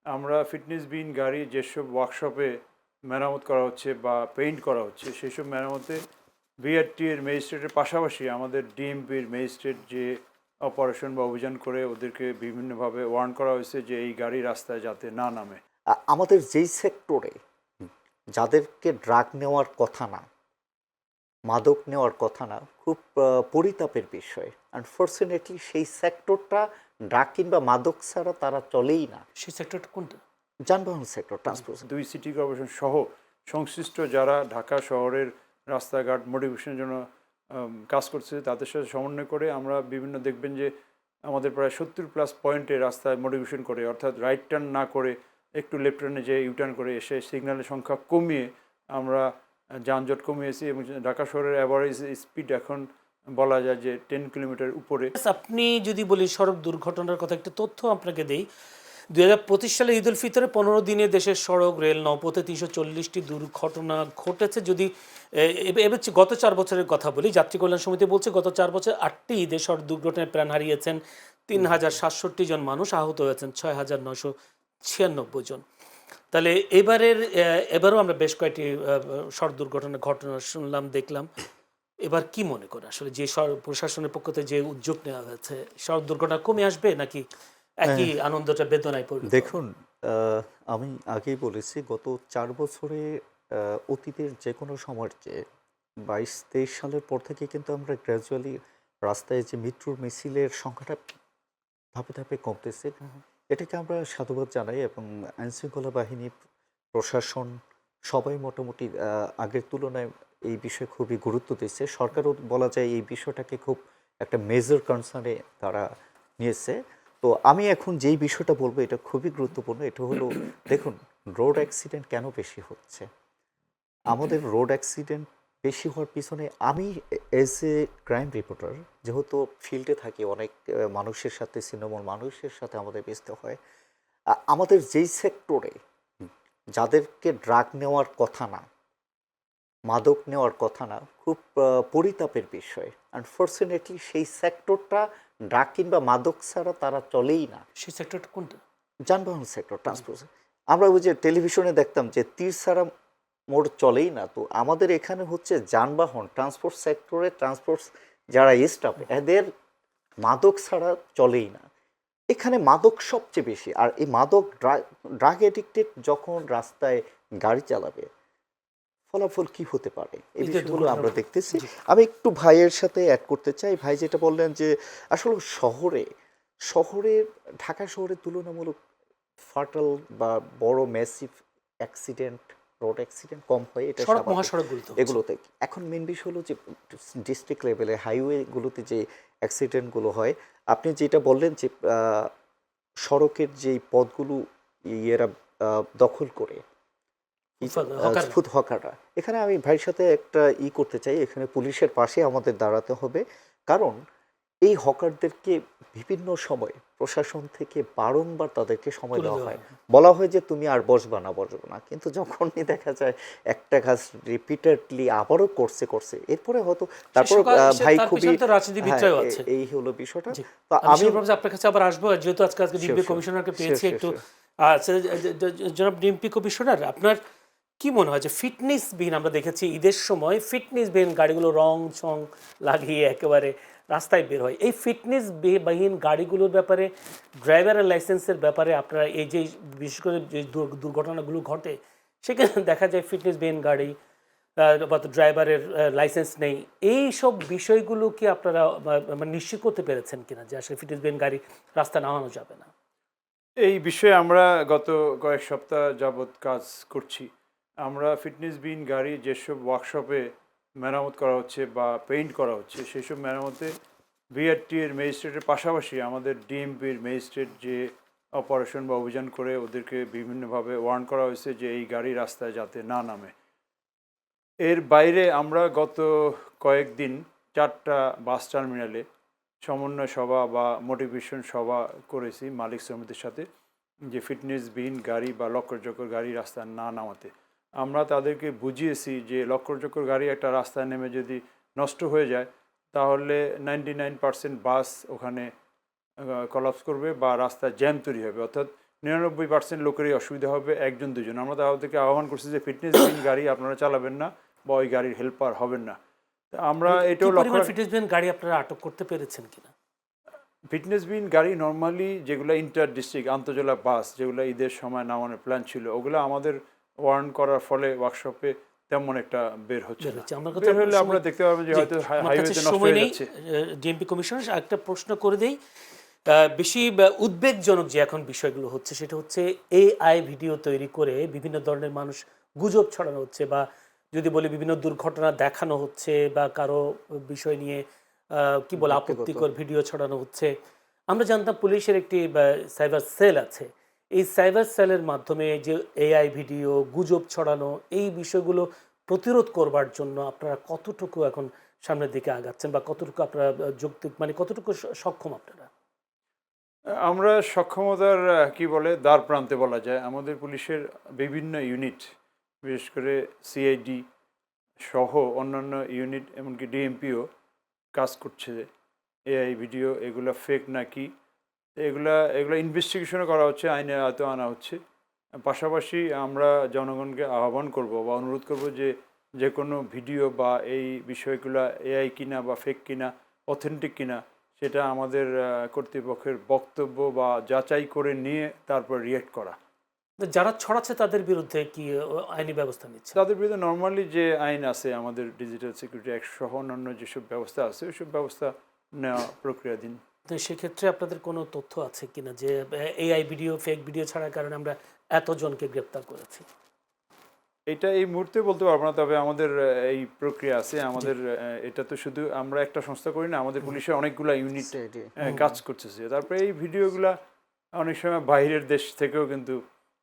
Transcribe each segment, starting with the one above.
আমরা ফিটনেসবিহীন গাড়ি যেসব ওয়ার্কশপে মেরামত করা হচ্ছে বা পেইন্ট করা হচ্ছে সেসব মেরামতে বিআরটি এর ম্যাজিস্ট্রেটের পাশাপাশি আমাদের ডিএমপির ম্যাজিস্ট্রেট যে অপারেশন বা অভিযান করে ওদেরকে বিভিন্নভাবে ওয়ার্ন করা হয়েছে যে এই গাড়ি রাস্তায় যাতে না নামে। আমাদের যেই সেক্টরে যাদেরকে ড্রাগ নেওয়ার কথা না, মাদক নেওয়ার কথা না, খুব পরিতাপের বিষয়। আনফর্চুনেটলি সেই সেক্টরটা ড্রাগ কিংবা মাদক ছাড়া তারা চলেই না। সেই সেক্টরটা কোনটা? যানবাহন সেক্টর, ট্রান্সপোর্ট। দুই সিটি কর্পোরেশন সহ সংশ্লিষ্ট যারা ঢাকা শহরের রাস্তাঘাট মডিফিকেশনের জন্য কাজ করছে তাদের সাথে সমন্বয় করে আমরা বিভিন্ন দেখবেন যে আমাদের প্রায় 70+ পয়েন্টে রাস্তায় মডিফিকেশন করে, অর্থাৎ রাইট টার্ন না করে একটু লেফট টার্নে যে ইউটার্ন করে এসে সিগন্যালের সংখ্যা কমিয়ে আমরা যানজট কমিয়েছি এবং ঢাকা শহরের অ্যাভারেজ স্পিড এখন বলা যায় যে 10 কিলোমিটার উপরে। আপনি যদি বলি সড়ক দুর্ঘটনার কথা, একটা তথ্য আপনাকে দেই। 2025 সালে ঈদ উল ফিতরে 15 দিনে দেশের সড়ক, রেল, নৌপথে 340টি দুর্ঘটনা ঘটেছে। যদি এবার গত 4 বছরের কথা বলি, যাত্রী কল্যাণ সমিতি বলছে গত 4 বছর 8টি ঈদে সড়ক দুর্ঘটনায় প্রাণ হারিয়েছেন 3067 জন মানুষ, আহত হয়েছেন 6996 জন। তাহলে এবারও আমরা বেশ কয়েকটি সড়ক দুর্ঘটনার ঘটনা শুনলাম, দেখলাম। এবার কি মনে করেন আসলে যে প্রশাসনের পক্ষ থেকে যে উদ্যোগ নেওয়া হয়েছে, সড়ক দুর্ঘটনা কমে আসবে নাকি একই আনন্দটা বেদনায় পরিণত হবে? দেখুন, আমি আগেই বলেছি গত 4 বছরে অতীতের যে কোনো সময়ের চেয়ে 22-23 সালের পর থেকে কিন্তু আমরা গ্র্যাজুয়ালি রাস্তায় যে মৃত্যুর মিছিলের সংখ্যাটা ধাপে ধাপে কমতেছে। এটাকে আমরা সাধুবাদ জানাই এবং আইনশৃঙ্খলা বাহিনী, প্রশাসন সবাই মোটামুটি আগের তুলনায় এই বিষয়ে খুবই গুরুত্ব দিচ্ছে। সরকারও বলা যায় এই বিষয়টাকে খুব একটা মেজর কনসার্নে তারা নিয়েছে। তো আমি এখন যেই বিষয়টা বলবো এটা খুবই গুরুত্বপূর্ণ। এটা হলো দেখুন, রোড অ্যাক্সিডেন্ট কেন বেশি হচ্ছে? আমাদের রোড অ্যাক্সিডেন্ট বেশি হওয়ার পিছনে আমি এজ এ ক্রাইম রিপোর্টার যেহেতু ফিল্ডে থাকি, অনেক মানুষের সাথে, ছিন্নমূল মানুষের সাথে আমাদের মিশতে হয়। আমাদের যেই সেক্টরে যাদেরকে ড্রাগ নেওয়ার কথা না, মাদক নেওয়ার কথা না, খুব পরিতাপের বিষয়। আনফর্চুনেটলি সেই সেক্টরটা ড্রাগ কিংবা মাদক ছাড়া তারা চলেই না। সেই সেক্টরটা কোনটা? যানবাহন সেক্টর, ট্রান্সপোর্ট। আমরা ওই যে টেলিভিশনে দেখতাম যে তীর ছাড়া মোড় চলেই না। তো আমাদের এখানে হচ্ছে যানবাহন ট্রান্সপোর্ট সেক্টরে, ট্রান্সপোর্ট যারা স্টাফ এদের মাদক ছাড়া চলেই না। এখানে মাদক সবচেয়ে বেশি। আর এই মাদক ড্রাগ এডিক্টেড যখন রাস্তায় গাড়ি চালাবে, ফলাফল কি হতে পারে এই বিষয়গুলো আমরা দেখতেছি। আমি একটু ভাইয়ের সাথে অ্যাড করতে চাই। ভাই যেটা বললেন যে আসলে শহরে ঢাকা শহরে তুলনামূলক ফাটাল বা বড় ম্যাসিভ অ্যাক্সিডেন্ট, রোড অ্যাক্সিডেন্ট কম হয়, এটা সড়ক স্বাভাবিক। মহাসড়কগুলোতে এগুলোতে এখন মেন বিষয় হলো যে ডিস্ট্রিক্ট লেভেলে হাইওয়েগুলোতে যে অ্যাক্সিডেন্টগুলো হয়, আপনি যেটা বললেন যে সড়কের যেই পথগুলো ইয়েরা দখল করে ফুড হকাররা, এখানে আমি ভাইয়ের সাথে একটা করতে চাই। এখানে পুলিশের পাশে আমাদের দাঁড়াতে হবে। কারণ এই হকারদেরকে বিভিন্ন সময় প্রশাসন থেকে বারংবার তাদেরকে সময় দেওয়া হয়, বলা হয় যে তুমি আর বসবা না, কিন্তু যখনই দেখা যায় একটা কাজ রিপিটেডলি আবারও করছে এরপরে হয়তো তারপর ভাই খুবই এই হলো বিষয়টা। তো আমি আপনার কাছে আবার আসবো, যেহেতু আজকে ডিএমপি কমিশনারকে পেয়েছি একটু। জনাব ডিএমপি কমিশনার, আপনার কি মনে হয় যে ফিটনেসবিহীন, আমরা দেখেছি ঈদের সময় ফিটনেসবিহীন গাড়িগুলো রং ছং লাগিয়ে একেবারে রাস্তায় বের হয়, এই ফিটনেসবিহীন গাড়িগুলোর ব্যাপারে, ড্রাইভারের লাইসেন্সের ব্যাপারে আপনারা এই যে বিশেষ করে যে দুর্ঘটনাগুলো ঘটে সেখানে দেখা যায় ফিটনেসবিহীন গাড়ি বা ড্রাইভারের লাইসেন্স নেই, এই সব বিষয়গুলো কি আপনারা নিশ্চিত করতে পেরেছেন কিনা যে আসলে ফিটনেসবিহীন গাড়ি রাস্তা নামানো যাবে না? এই বিষয়ে আমরা গত কয়েক সপ্তাহ যাবৎ কাজ করছি। আমরা ফিটনেসবিহীন গাড়ি যেসব ওয়ার্কশপে মেরামত করা হচ্ছে বা পেইন্ট করা হচ্ছে সেসব মেরামতে বিআরটি এর ম্যাজিস্ট্রেটের পাশাপাশি আমাদের ডিএমপির ম্যাজিস্ট্রেট যে অপারেশন বা অভিযান করে ওদেরকে বিভিন্নভাবে ওয়ার্ন করা হয়েছে যে এই গাড়ি রাস্তায় যাতে না নামে। এর বাইরে আমরা গত কয়েকদিন 4টা বাস টার্মিনালে সমন্বয় সভা বা মোটিভেশন সভা করেছি মালিক শ্রমিকদের সাথে, যে ফিটনেসবিহীন গাড়ি বা লক্ষ্যচক্কর গাড়ি রাস্তায় না নামাতে। আমরা তাদেরকে বুঝিয়েছি যে লক্ষ্যচক্কর গাড়ি একটা রাস্তায় নেমে যদি নষ্ট হয়ে যায় তাহলে 99% বাস ওখানে কলাপস করবে বা রাস্তায় জ্যাম তৈরি হবে, অর্থাৎ 99% লোকেরই অসুবিধা হবে, একজন দুজন। আমরা তাদেরকে আহ্বান করছি যে ফিটনেসবিহীন গাড়ি আপনারা চালাবেন না বা ওই গাড়ির হেল্পার হবেন না। তো আমরা এটাও কি লক্ষ্য পরিমাণ ফিটনেসবিহীন গাড়ি আপনারা আটক করতে পেরেছেন কিনা? ফিটনেসবিহীন গাড়ি নর্মালি যেগুলো ইন্টার ডিস্ট্রিক্ট আন্তজেলা বাস, যেগুলো ঈদের সময় নামানোর প্ল্যান ছিল, ওগুলো আমাদের ওয়ার্ন করার ফলে ওয়ার্কশপে তেমন একটা বের হচ্ছে বের না। হচ্ছে। আমার কাছে বের আপনার হলে সময়- আপনারা দেখতে পাবেন যে জি, হয়তো আমার কাছে হাইওয়েতে নষ্ট সময় হয়ে নেই। যাচ্ছে। ডিএমপি কমিশনার, একটা প্রশ্ন করে দেই। বেশি উদ্বেগজনক যে এখন বিষয়গুলো হচ্ছে সেটা হচ্ছে এআই ভিডিও তৈরি করে বিভিন্ন ধরনের মানুষ গুজব ছড়ানো হচ্ছে, বা যদি বলি বিভিন্ন দুর্ঘটনা দেখানো হচ্ছে, বা কারো বিষয় নিয়ে কি বলে ব্যক্তিগত। আপত্তিকর ভিডিও ছড়ানো হচ্ছে। আমরা জানতাম পুলিশের একটি সাইবার সেল আছে। এই সাইবার সেলের মাধ্যমে যে এআই ভিডিও, গুজব ছড়ানো, এই বিষয়গুলো প্রতিরোধ করবার জন্য আপনারা কতটুকু এখন সামনের দিকে আগাচ্ছেন, বা কতটুকু আপনারা যৌক্তিক, মানে কতটুকু সক্ষম আপনারা? আমরা সক্ষমতার কি বলে দ্বার প্রান্তে বলা যায়। আমাদের পুলিশের বিভিন্ন ইউনিট, বিশেষ করে সিআইডি সহ অন্যান্য ইউনিট, এমনকি ডিএমপিও কাজ করছে। এআই ভিডিও এগুলো ফেক নাকি এগুলা এগুলো ইনভেস্টিগেশনও করা হচ্ছে, আইনের আওতায় আনা হচ্ছে। পাশাপাশি আমরা জনগণকে আহ্বান করব বা অনুরোধ করব যে যে কোনো ভিডিও বা এই বিষয়গুলো এআই কিনা বা ফেক কিনা, অথেন্টিক কিনা, সেটা আমাদের কর্তৃপক্ষের বক্তব্য বা যাচাই করে নিয়ে তারপর রিয়েক্ট করা। যারা ছড়াচ্ছে তাদের বিরুদ্ধে কি আইনি ব্যবস্থা নিচ্ছে? তাদের বিরুদ্ধে নর্মালি যে আইন আছে, আমাদের ডিজিটাল সিকিউরিটি অ্যাক্ট সহ অন্যান্য যেসব ব্যবস্থা আছে, ওইসব ব্যবস্থা নেওয়া প্রক্রিয়াধীন। তো সেক্ষেত্রে আপনাদের কোনো তথ্য আছে কিনা যে এআই ভিডিও, ফেক ভিডিও ছাড়ার কারণে আমরা এতজনকে গ্রেপ্তার করেছি? এটা এই মুহূর্তে বলতে পারবো না, তবে আমাদের এই প্রক্রিয়া আছে। আমাদের এটা তো শুধু আমরা একটা সংস্থা করি না, আমাদের পুলিশের অনেকগুলা ইউনিট সেটি। কাজ করতেছে। তারপরে এই ভিডিওগুলা অনেক সময় বাইরের দেশ থেকেও কিন্তু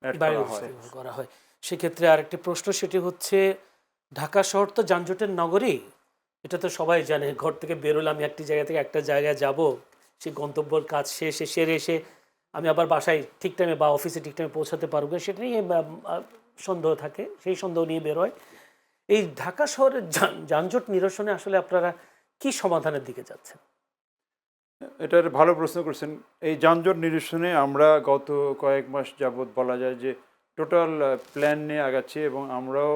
অ্যাড বাইরে করা হয়। করা হয়। সেক্ষেত্রে আরেকটি প্রশ্ন, সেটি হচ্ছে ঢাকা শহর তো যানজটের নগরী। এটা তো সবাই জানে। ঘর থেকে বেরোলে আমি একটি জায়গা থেকে একটা জায়গায় যাব, সেই গন্তব্যের কাজ শেষে সেরে এসে আমি আবার বাসায় ঠিক টাইমে বা অফিসে ঠিক টাইমে পৌঁছাতে পারবো, সেটা নিয়ে সন্দেহ থাকে, সেই সন্দেহ নিয়ে বের হয়। এই ঢাকা শহরের যানজট নিরসনে আসলে আপনারা কি সমাধানের দিকে যাচ্ছেন? এটার ভালো প্রশ্ন করছেন। এই যানজট নিরসনে আমরা গত কয়েক মাস যাবৎ বলা যায় যে টোটাল প্ল্যান নিয়ে আগাচ্ছি, এবং আমরাও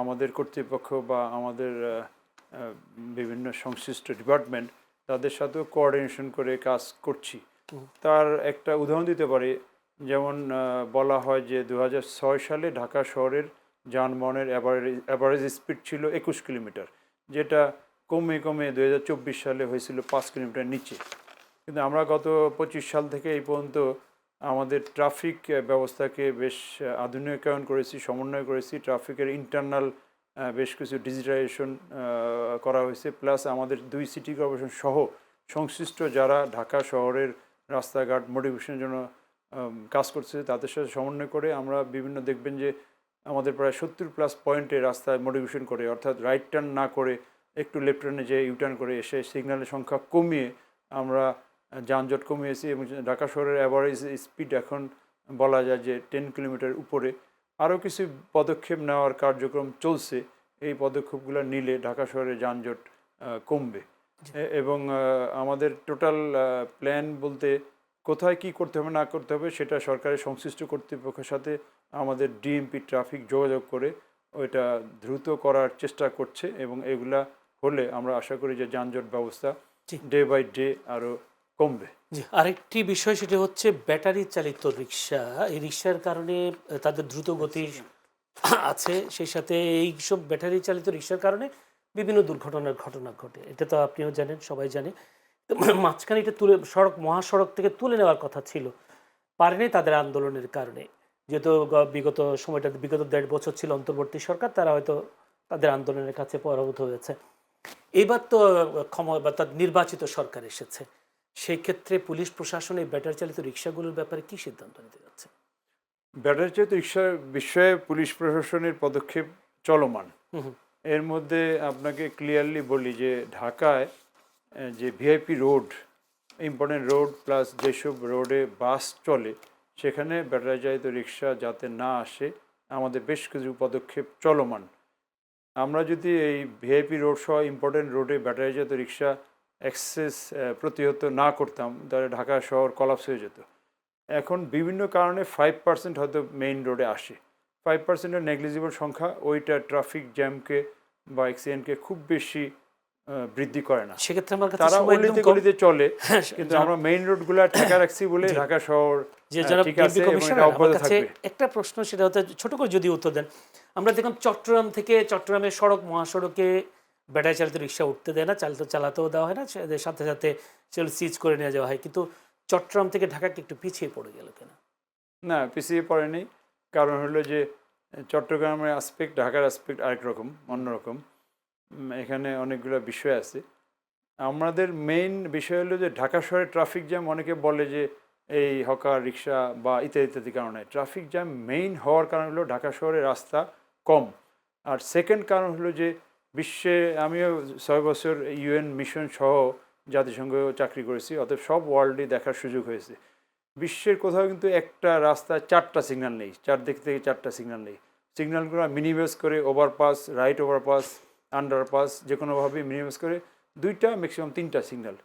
আমাদের কর্তৃপক্ষ বা আমাদের বিভিন্ন সংশ্লিষ্ট ডিপার্টমেন্ট, তাদের সাথেও কোঅর্ডিনেশন করে কাজ করছি। তার একটা উদাহরণ দিতে পারি। যেমন বলা হয় যে 2006 সালে ঢাকা শহরের যানবাহনের অ্যাভারেজ স্পিড ছিল 21 কিলোমিটার, যেটা কমে কমে 2024 সালে হয়েছিল 5 কিলোমিটার নিচে। কিন্তু আমরা গত 25 সাল থেকে এই পর্যন্ত আমাদের ট্রাফিক ব্যবস্থাকে বেশ আধুনিকায়ন করেছি, সমন্বয় করেছি। ট্রাফিকের ইন্টারনাল বেশ কিছু ডিজিটাইজেশন করা হয়েছে, প্লাস আমাদের 2 সিটি কর্পোরেশন সহ সংশ্লিষ্ট যারা ঢাকা শহরের রাস্তাঘাট মডিফিকেশনের জন্য কাজ করছে, তাদের সাথে সমন্বয় করে আমরা বিভিন্ন, দেখবেন যে আমাদের প্রায় 70+ পয়েন্টে রাস্তায় মডিফিকেশন করে, অর্থাৎ রাইট টার্ন না করে একটু লেফট টার্নে যে ইউটার্ন করে এসে সিগন্যালের সংখ্যা কমিয়ে আমরা যানজট কমিয়েছি। এবং ঢাকা শহরের অ্যাভারেজ স্পিড এখন বলা যায় যে 10 কিলোমিটার উপরে। আরও কিছু পদক্ষেপ নেওয়ার কার্যক্রম চলছে। এই পদক্ষেপগুলো নিলে ঢাকা শহরের যানজট কমবে। এবং আমাদের টোটাল প্ল্যান বলতে কোথায় কি করতে হবে না করতে হবে সেটা সরকারের সংশ্লিষ্ট কর্তৃপক্ষের সাথে আমাদের ডিএমপি ট্রাফিক যোগাযোগ করে ওইটা দ্রুত করার চেষ্টা করছে, এবং এগুলা হলে আমরা আশা করি যে যানজট ব্যবস্থা ডে বাই ডে আরও কমবে। জি, আরেকটি বিষয় সেটা হচ্ছে ব্যাটারি চালিত রিক্সা। এই রিক্সার কারণে তাদের দ্রুত গতি আছে, সেই সাথে এইসব ব্যাটারি চালিত রিক্সার কারণে বিভিন্ন দুর্ঘটনার ঘটনা ঘটে। এটা তো আপনিও জানেন, সবাই জানে। তো মাঝখানে এটা তুলে মহাসড়ক থেকে তুলে নেওয়ার কথা ছিল, পারেনি তাদের আন্দোলনের কারণে। যেহেতু বিগত সময়টা, বিগত 1.5 বছর ছিল অন্তর্বর্তী সরকার, তারা হয়তো তাদের আন্দোলনের কাছে পরাভূত হয়েছে। এবার তো তার নির্বাচিত সরকার এসেছে, সেই ক্ষেত্রে পুলিশ প্রশাসন এই ব্যাটারি চালিত রিক্সাগুলোর ব্যাপারে কি সিদ্ধান্ত নিতে যাচ্ছে? ব্যাটারি চালিত রিক্সার বিষয়ে পুলিশ প্রশাসনের পদক্ষেপ চলমান। এর মধ্যে আপনাকে ক্লিয়ারলি বলি যে ঢাকায় যে VIP road, important road, plus যেসব রোডে বাস চলে সেখানে ব্যাটারি চালিত রিক্সা যাতে না আসে, আমাদের বেশ কিছু পদক্ষেপ চলমান। আমরা যদি এই ভিআইপি রোড সহ ইম্পর্টেন্ট রোডে ব্যাটারি চালিত রিক্সা অ্যাক্সেস প্রতিহত না করতাম, তাহলে ঢাকা শহর কলাপস হয়ে যেত। এখন বিভিন্ন কারণে 5% হয়তো মেইন রোডে আসে। 5%-এর নেগলিজিবল সংখ্যা ওইটা ট্রাফিক জ্যামকে বা অ্যাক্সিডেন্টকে খুব বেশি বৃদ্ধি করে না। সেক্ষেত্রে আমার কাছে তারা সময় একদম অলিতে কম। গলিতে চলে, হ্যাঁ, কিন্তু আমরা মেইন রোডগুলো ঠেকা রাখছি বলে জি। ঢাকা শহর যে যারা ঠিক ডিএমপি আছে এবং এটা কমিশনার, আমার অব্যাহত কাছে থাকবে। একটা একটা প্রশ্ন, সেটা হচ্ছে ছোট করে যদি উত্তর দেন। আমরা দেখলাম চট্টগ্রাম থেকে চট্টগ্রামের সড়ক মহাসড়কে ব্যাটারি চালিত রিক্সা উঠতে দেয় না, চালাতেও দেওয়া হয় না, সাথে সাথে সেগুলো সিজ করে নিয়ে যাওয়া হয়। কিন্তু চট্টগ্রাম থেকে ঢাকাকে একটু পিছিয়ে পড়ে গেল কেন? না, পিছিয়ে পড়েনি। কারণ হলো যে চট্টগ্রামের অ্যাসপেক্ট ঢাকার অ্যাসপেক্ট আরেক রকম, অন্যরকম। এখানে অনেকগুলো বিষয় আছে। আমাদের মেইন বিষয় হলো যে ঢাকা শহরে ট্রাফিক জ্যাম, অনেকে বলে যে এই হকার রিক্সা বা ইত্যাদি ইত্যাদি কারণে। ট্রাফিক জ্যাম মেইন হওয়ার কারণ হলো ঢাকা শহরে রাস্তা কম। আর সেকেন্ড কারণ হলো যে বিশ্বে, আমিও 6 বছর ইউএন মিশন সহ জাতিসংঘেও চাকরি করেছি, অতএব সব ওয়ার্ল্ডই দেখার সুযোগ হয়েছে। বিশ্বের কোথাও কিন্তু একটা রাস্তায় 4টা সিগন্যাল নেই, চারদিক থেকে 4টা সিগন্যাল নেই। সিগন্যালগুলো মিনিমাইজ করে ওভারপাস, রাইট ওভারপাস, আন্ডারপাস, যে কোনোভাবেই মিনিমাইজ করে 2টা ম্যাক্সিমাম 3টা সিগন্যাল।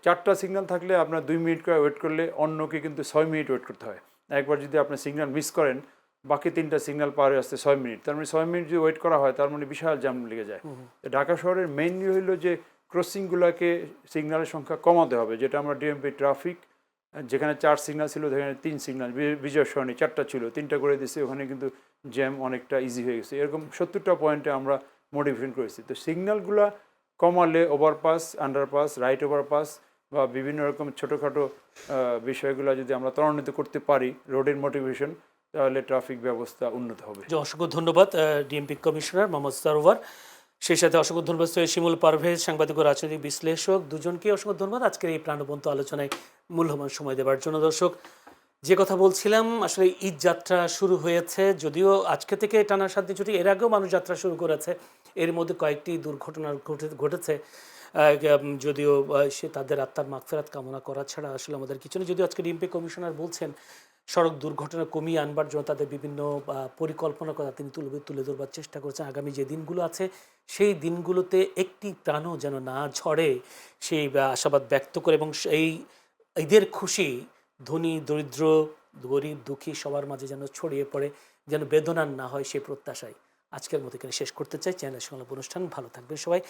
4টা সিগন্যাল থাকলে আপনার 2 মিনিট করে ওয়েট করলে অন্যকে কিন্তু 6 মিনিট ওয়েট করতে হয়। একবার যদি আপনি সিগন্যাল মিস করেন, বাকি 3টা সিগন্যাল পার হয়ে আসতে 6 মিনিট, তার মানে 6 মিনিট যদি ওয়েট করা হয় তার মানে বিশাল জ্যাম লেগে যায়। তো ঢাকা শহরের মেইনলি হলো যে ক্রসিংগুলোকে সিগন্যালের সংখ্যা কমাতে হবে, যেটা আমরা ডিএমপি ট্রাফিক, যেখানে 4 সিগন্যাল ছিল সেখানে 3 সিগন্যাল, বিজয় সরণি 4টা ছিল 3টা করে দিয়েছে, ওখানে কিন্তু জ্যাম অনেকটা ইজি হয়ে গেছে। এরকম 70টা পয়েন্টে আমরা মডিফিকেশন করেছি। তো সিগন্যালগুলো কমালে ওভারপাস, আন্ডারপাস, রাইট ওভারপাস বা বিভিন্ন রকম ছোটোখাটো বিষয়গুলো যদি আমরা ত্বরান্বিত করতে পারি, রোডের মোটিভেশন, তাহলে ট্রাফিক ব্যবস্থা উন্নত হবে। যে অসংখ্য ধন্যবাদ ডিএমপি কমিশনার মোহাম্মদ সারোয়ার, সেই সাথে অসংখ্য ধন্যবাদ সৈয়দ শিমুল পারভেজ, সাংবাদিক ও রাজনৈতিক বিশ্লেষক, দুজনকে অসংখ্য ধন্যবাদ আজকের এই প্রাণবন্ত আলোচনায় মূল্যবান সময় দেওয়ার জন্য। দর্শক, যে কথা বলছিলাম, আসলে ঈদ যাত্রা শুরু হয়েছে, যদিও আজকে থেকে টানা 7 দিন ছুটি, এর আগেও মানুষ যাত্রা শুরু করেছে। এর মধ্যে কয়েকটি দুর্ঘটনা ঘটেছে, যদিও সে তাদের আত্মার মাগফিরাত কামনা করা ছাড়া আসলে আমাদের কিছু নেই। যদিও আজকে ডিএমপি কমিশনার বলছেন সড়ক দুর্ঘটনা কমিয়ে আনবার জন্য তাদের বিভিন্ন পরিকল্পনার কথা তিনি তুলে ধরবার চেষ্টা করছেন। আগামী যে দিনগুলো আছে সেই দিনগুলোতে একটি প্রাণও যেন না ঝরে, সেই আশাবাদ ব্যক্ত করে, এবং এই ঈদের খুশি ধনী দরিদ্র গরিব দুঃখী সবার মাঝে যেন ছড়িয়ে পড়ে, যেন বেদনার না হয়, সেই প্রত্যাশায় আজকের মতো এখানে শেষ করতে চাই। চ্যানেল সংলাপ অনুষ্ঠান, ভালো থাকবেন সবাই।